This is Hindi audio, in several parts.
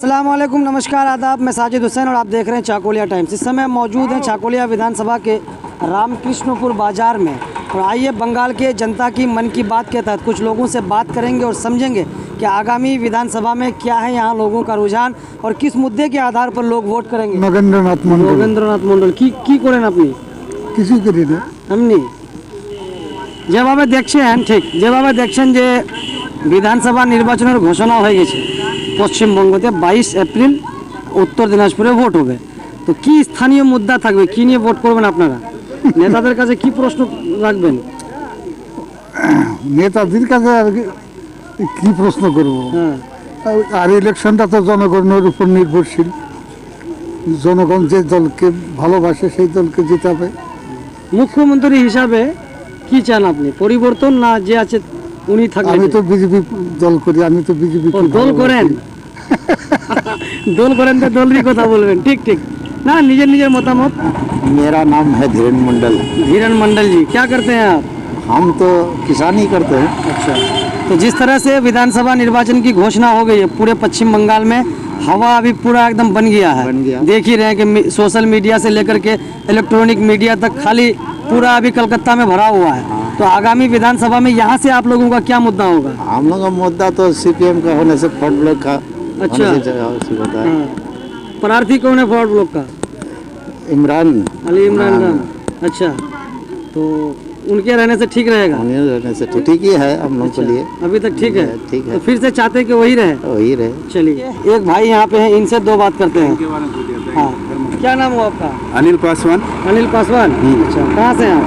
अस्सलाम वालेकुम, नमस्कार, आदाब। मैं साजिद हुसैन और आप देख रहे हैं चाकोलिया टाइम्स। इस समय मौजूद हैं चाकोलिया विधानसभा के रामकृष्णपुर बाज़ार में और आइए बंगाल के जनता की मन की बात के तहत कुछ लोगों से बात करेंगे और समझेंगे कि आगामी विधानसभा में क्या है यहाँ लोगों का रुझान और किस मुद्दे के आधार पर लोग वोट करेंगे। नगेंद्रनाथ मंडल की करें अपनी किसी के हमनी যেভাবে দেখছেন ঠিক যেভাবে দেখছেন যে বিধানসভা নির্বাচনের ঘোষণা হয়ে গেছে পশ্চিমবঙ্গতে 22 এপ্রিল উত্তর দিনাজপুরে ভোট হবে। তো কি স্থানীয় মুদ্রা থাকবে, কি নিয়ে ভোট করবেন আপনারা? নেতাদের কাছে কি প্রশ্ন রাখবেন? নেতাদের কাছে আর কি প্রশ্ন করব? আর ইলেকশনটা তো জনগণের উপর নির্ভরশীল। জনগণ যে দলকে ভালোবাসে সেই দলকে জিতাবে। মুখ্যমন্ত্রী হিসাবে কি চান আপনি? পরিবর্তন না যে আছে উনি থাকবেন? আমি তো বিজেপি দল করি, আমি তো বিজেপি দল করেন দল করেন তো দলেরই কথা বলবেন। ঠিক ঠিক ना निजर मतामत। मेरा नाम है धीरेन मंडल। धीरेन मंडल जी, क्या करते हैं आप? हम तो किसानी करते हैं। अच्छा, तो जिस तरह से विधानसभा निर्वाचन की घोषणा हो गई है पूरे पश्चिम बंगाल में, हवा अभी पूरा एकदम बन गया है। देख ही रहे हैं कि सोशल मीडिया से लेकर के इलेक्ट्रॉनिक मीडिया तक खाली पूरा अभी कलकत्ता में भरा हुआ है। तो आगामी विधानसभा में यहाँ से आप लोगों का क्या मुद्दा होगा? हम लोग का मुद्दा तो सीपीएम का होने से फॉर्ड ब्लॉक का। अच्छा, प्रार्थी कौन है फॉरवर्ड ब्लॉक का? इमरान अली इमरान खान। अच्छा, तो उनके रहने से ठीक रहेगा? उनके रहने से ठीक ही है हम लोग के लिए। अभी तक ठीक है? ठीक है। तो फिर से चाहते हैं कि वही रहे? वही रहे। चलिए, एक भाई यहाँ पे हैं, इनसे दो बात करते हैं। हाँ, क्या नाम हुआ आपका? अनिल पासवान। अनिल पासवान। अच्छा, कहाँ से हैं आप?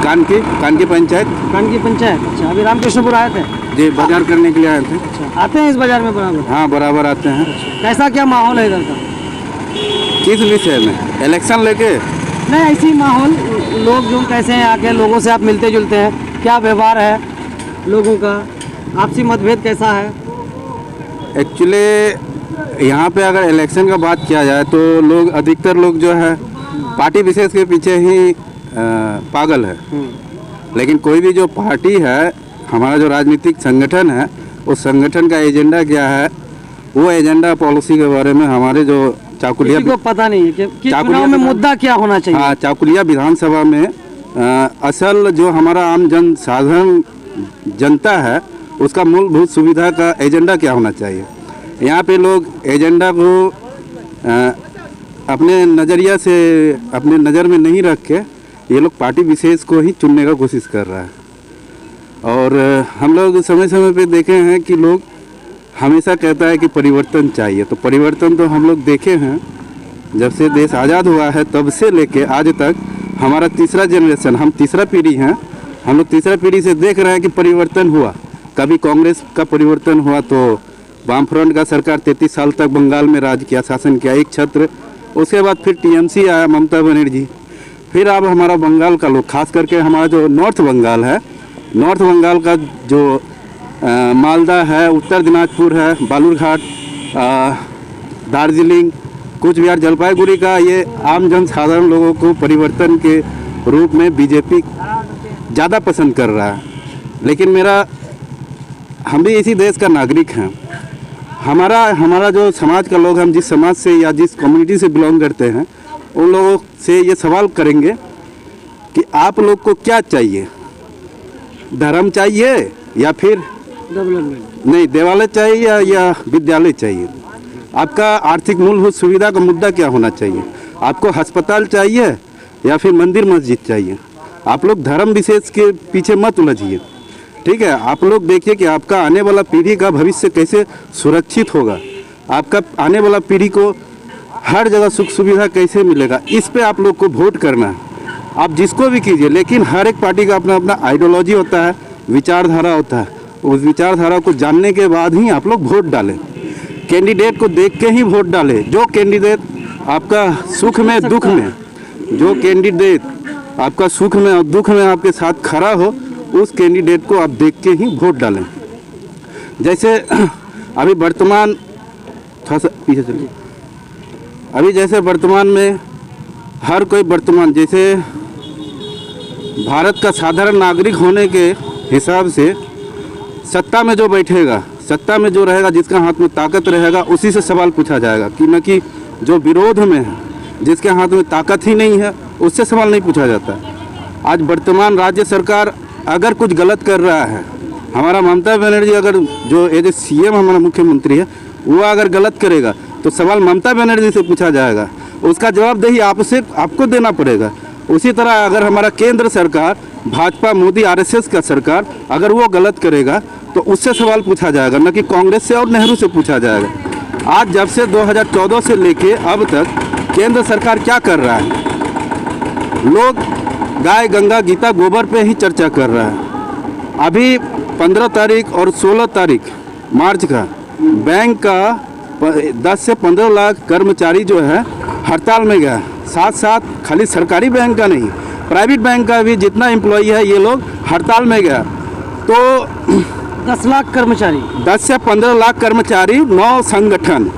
कान की पंचायत। कान की पंचायत। अच्छा, अभी रामकृष्णपुर आए थे? जी, बाजार करने के लिए आए थे। अच्छा, आते हैं इस बाजार में बराबर? हाँ, बराबर आते हैं। कैसा क्या माहौल है इधर का? किस विषय में? इलेक्शन लेके? नहीं, ऐसी माहौल, लोग जो कैसे हैं, आके लोगों से आप मिलते जुलते हैं, क्या व्यवहार है लोगों का, आपसी मतभेद कैसा है? एक्चुअली यहाँ पे अगर इलेक्शन का बात किया जाए तो लोग अधिकतर लोग जो है पार्टी विशेष के पीछे ही पागल है। लेकिन कोई भी जो पार्टी है, हमारा जो राजनीतिक संगठन है, उस संगठन का एजेंडा क्या है, वो एजेंडा पॉलिसी के बारे में हमारे जो चाकुलिया को पता नहीं है कि चुनाव में मुद्दा क्या होना चाहिए। हाँ, चाकुलिया विधानसभा में असल जो हमारा आम साधारण जनता है उसका मूलभूत सुविधा का एजेंडा क्या होना चाहिए। यहाँ पे लोग एजेंडा को अपने नज़रिया से, अपने नज़र में नहीं रख के ये लोग पार्टी विशेष को ही चुनने का कोशिश कर रहा है। और हम लोग समय समय पे देखे हैं कि लोग हमेशा कहता है कि परिवर्तन चाहिए। तो परिवर्तन तो हम लोग देखे हैं, जब से देश आज़ाद हुआ है तब से लेके आज तक हमारा तीसरा जनरेशन, हम तीसरा पीढ़ी हैं, हम लोग तीसरा पीढ़ी से देख रहे हैं कि परिवर्तन हुआ। कभी कांग्रेस का परिवर्तन हुआ तो वामफ्रंट का सरकार 33 साल तक बंगाल में राज किया, शासन किया, एक छत्र। उसके बाद फिर टीएमसी आया, ममता बनर्जी। फिर अब हमारा बंगाल का लोग, खास करके हमारा जो नॉर्थ बंगाल है, नॉर्थ बंगाल का जो मालदा है, उत्तर दिनाजपुर है, बालूरघाट, दार्जिलिंग, कूच बिहार, जलपाईगुड़ी का, ये आम जन साधारण लोगों को परिवर्तन के रूप में बीजेपी ज़्यादा पसंद कर रहा है। लेकिन हम भी इसी देश का नागरिक हैं। हमारा जो समाज का लोग, हम जिस समाज से या जिस कम्युनिटी से बिलोंग करते हैं, उन लोगों से ये सवाल करेंगे कि आप लोग को क्या चाहिए? धर्म चाहिए या फिर नहीं, देवालय चाहिए या विद्यालय चाहिए? आपका आर्थिक मूलभूत सुविधा का मुद्दा क्या होना चाहिए? आपको अस्पताल चाहिए या फिर मंदिर मस्जिद चाहिए? आप लोग धर्म विशेष के पीछे मत उलझिए, ठीक है? आप लोग देखिए कि आपका आने वाला पीढ़ी का भविष्य कैसे सुरक्षित होगा, आपका आने वाला पीढ़ी को हर जगह सुख सुविधा कैसे मिलेगा, इस पे आप लोग को वोट करना है। आप जिसको भी कीजिए, लेकिन हर एक पार्टी का अपना अपना आइडियोलॉजी होता है, विचारधारा होता है। उस विचारधारा को जानने के बाद ही आप लोग वोट डालें। कैंडिडेट को देख के ही वोट डालें। जो कैंडिडेट आपका सुख में दुख में, जो कैंडिडेट आपका सुख में और दुख में आपके साथ खड़ा हो, उस कैंडिडेट को आप देख के ही वोट डालें। जैसे अभी वर्तमान, थोड़ा सा पीछे चलिए, अभी जैसे वर्तमान में हर कोई वर्तमान जैसे भारत का साधारण नागरिक होने के हिसाब से सत्ता में जो बैठेगा, सत्ता में जो रहेगा, जिसका हाथ में ताकत रहेगा, उसी से सवाल पूछा जाएगा, कि न कि जो विरोध में है, जिसके हाथ में ताकत ही नहीं है, उससे सवाल नहीं पूछा जाता। आज वर्तमान राज्य सरकार अगर कुछ गलत कर रहा है, हमारा ममता बनर्जी अगर जो एज ए CM हमारा मुख्यमंत्री है, वो अगर गलत करेगा तो सवाल ममता बनर्जी से पूछा जाएगा, उसका जवाबदेही आपको देना पड़ेगा। उसी तरह अगर हमारा केंद्र सरकार, भाजपा, मोदी, RSS का सरकार अगर वो गलत करेगा तो उससे सवाल पूछा जाएगा, न कि कांग्रेस से और नेहरू से पूछा जाएगा। आज जब से 2014 से लेके अब तक केंद्र सरकार क्या कर रहा है, लोग गाय, गंगा, गीता, गोबर पे ही चर्चा कर रहा है। अभी 15 तारीख और 16 तारीख मार्च का बैंक का 10 से 15 लाख कर्मचारी जो है हड़ताल में गया। साथ साथ खाली सरकारी बैंक का नहीं, प्राइवेट बैंक का भी जितना एम्प्लॉई है, ये लोग हड़ताल में गया। तो 10 लाख कर्मचारी, 10 से 15 लाख कर्मचारी, 9 संगठन,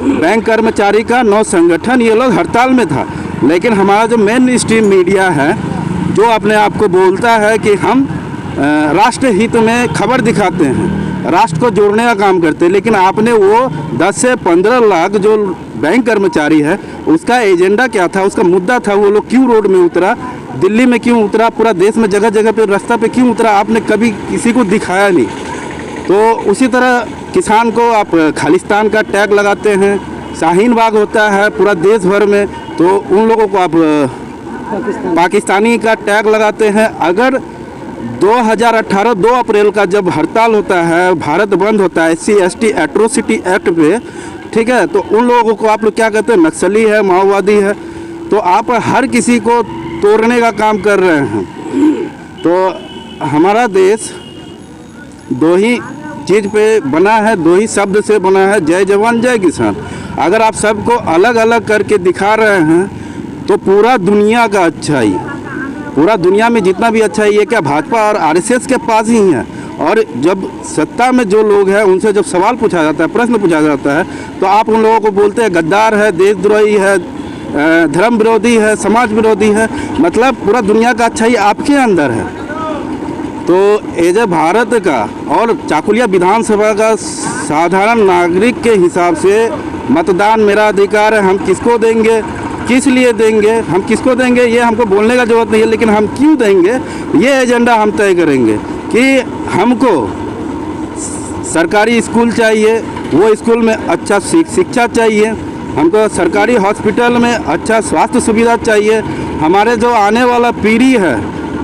बैंक कर्मचारी का 9 संगठन, ये लोग हड़ताल में था। लेकिन हमारा जो मेन स्ट्रीम मीडिया है, जो अपने आप को बोलता है कि हम राष्ट्र हित में खबर दिखाते हैं, राष्ट्र को जोड़ने का काम करते हैं, लेकिन आपने वो 10 से 15 लाख जो बैंक कर्मचारी है, उसका एजेंडा क्या था, उसका मुद्दा था, वो लोग क्यों रोड में उतरा, दिल्ली में क्यों उतरा, पूरा देश में जगह जगह पे रास्ता पे क्यों उतरा, आपने कभी किसी को दिखाया नहीं। तो उसी तरह किसान को आप खालिस्तान का टैग लगाते हैं, शाहीन बाग होता है पूरा देश भर में, तो उन लोगों को आप पाकिस्तानी का टैग लगाते हैं। अगर 2018 2 अप्रैल का जब हड़ताल होता है, भारत बंद होता है SC ST एट्रोसिटी एक्ट पे, ठीक है, तो उन लोगों को आप लोग क्या कहते हैं, नक्सली है, माओवादी है। तो आप हर किसी को तोड़ने का काम कर रहे हैं। तो हमारा देश 2 ही चीज़ पे बना है, 2 ही शब्द से बना है, जय जवान जय किसान। अगर आप सबको अलग अलग करके दिखा रहे हैं तो पूरा दुनिया का अच्छाई, पूरा दुनिया में जितना भी अच्छा है, ये क्या भाजपा और RSS के पास ही है। और जब सत्ता में जो लोग हैं उनसे जब सवाल पूछा जाता है, प्रश्न पूछा जाता है, तो आप उन लोगों को बोलते हैं गद्दार है, देशद्रोही है, धर्म विरोधी है, समाज विरोधी है। मतलब पूरा दुनिया का अच्छाई आपके अंदर है। तो एज ए भारत का और चाकुलिया विधानसभा का साधारण नागरिक के हिसाब से मतदान मेरा अधिकार है। हम किसको देंगे, किस लिए देंगे, हम किसको देंगे, ये हमको बोलने का जरूरत नहीं है, लेकिन हम क्यों देंगे ये एजेंडा हम तय करेंगे। कि हमको सरकारी स्कूल चाहिए, वो स्कूल में अच्छा शिक्षा चाहिए, हमको सरकारी हॉस्पिटल में अच्छा स्वास्थ्य सुविधा चाहिए। हमारे जो आने वाला पीढ़ी है,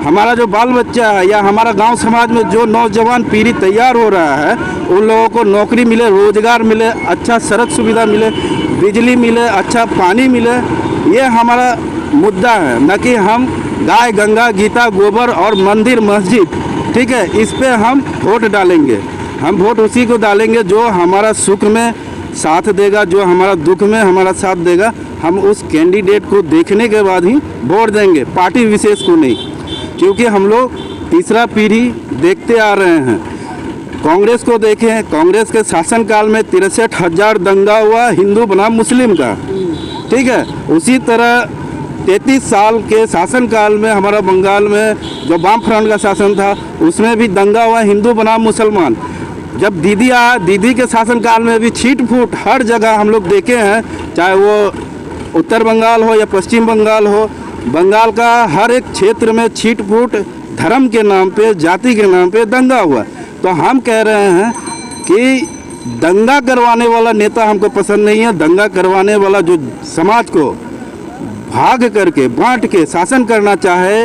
हमारा जो बाल बच्चा है, या हमारा गांव समाज में जो नौजवान पीढ़ी तैयार हो रहा है, उन लोगों को नौकरी मिले, रोजगार मिले, अच्छा सड़क सुविधा मिले, बिजली मिले, अच्छा पानी मिले, ये हमारा मुद्दा है। न कि हम गाय, गंगा, गीता, गोबर और मंदिर, मस्जिद, ठीक है, इस पे हम वोट डालेंगे। हम वोट उसी को डालेंगे जो हमारा सुख में साथ देगा, जो हमारा दुख में हमारा साथ देगा। हम उस कैंडिडेट को देखने के बाद ही वोट देंगे, पार्टी विशेष को नहीं। क्योंकि हम लोग तीसरा पीढ़ी देखते आ रहे हैं। कांग्रेस को देखें, कांग्रेस के शासनकाल में 63,000 दंगा हुआ हिंदू बनाम मुस्लिम का, ठीक है। उसी तरह 33 साल के शासनकाल में हमारा बंगाल में जो वाम फ्रंट का शासन था, उसमें भी दंगा हुआ हिंदू बनाम मुसलमान। जब दीदी के शासनकाल में भी छीट फूट हर जगह हम लोग देखे हैं, चाहे वो उत्तर बंगाल हो या पश्चिम बंगाल हो, बंगाल का हर एक क्षेत्र में छीट फूट धर्म के नाम पे, जाति के नाम पे दंगा हुआ। तो हम कह रहे हैं कि दंगा करवाने वाला नेता हमको पसंद नहीं है। दंगा करवाने वाला जो समाज को भाग करके, बांट के शासन करना चाहे,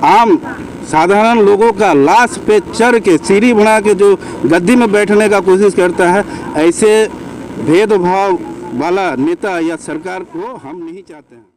आम साधारण लोगों का लाश पे चढ़ के सीढ़ी बना के जो गद्दी में बैठने का कोशिश करता है, ऐसे भेदभाव वाला नेता या सरकार को हम नहीं चाहते हैं।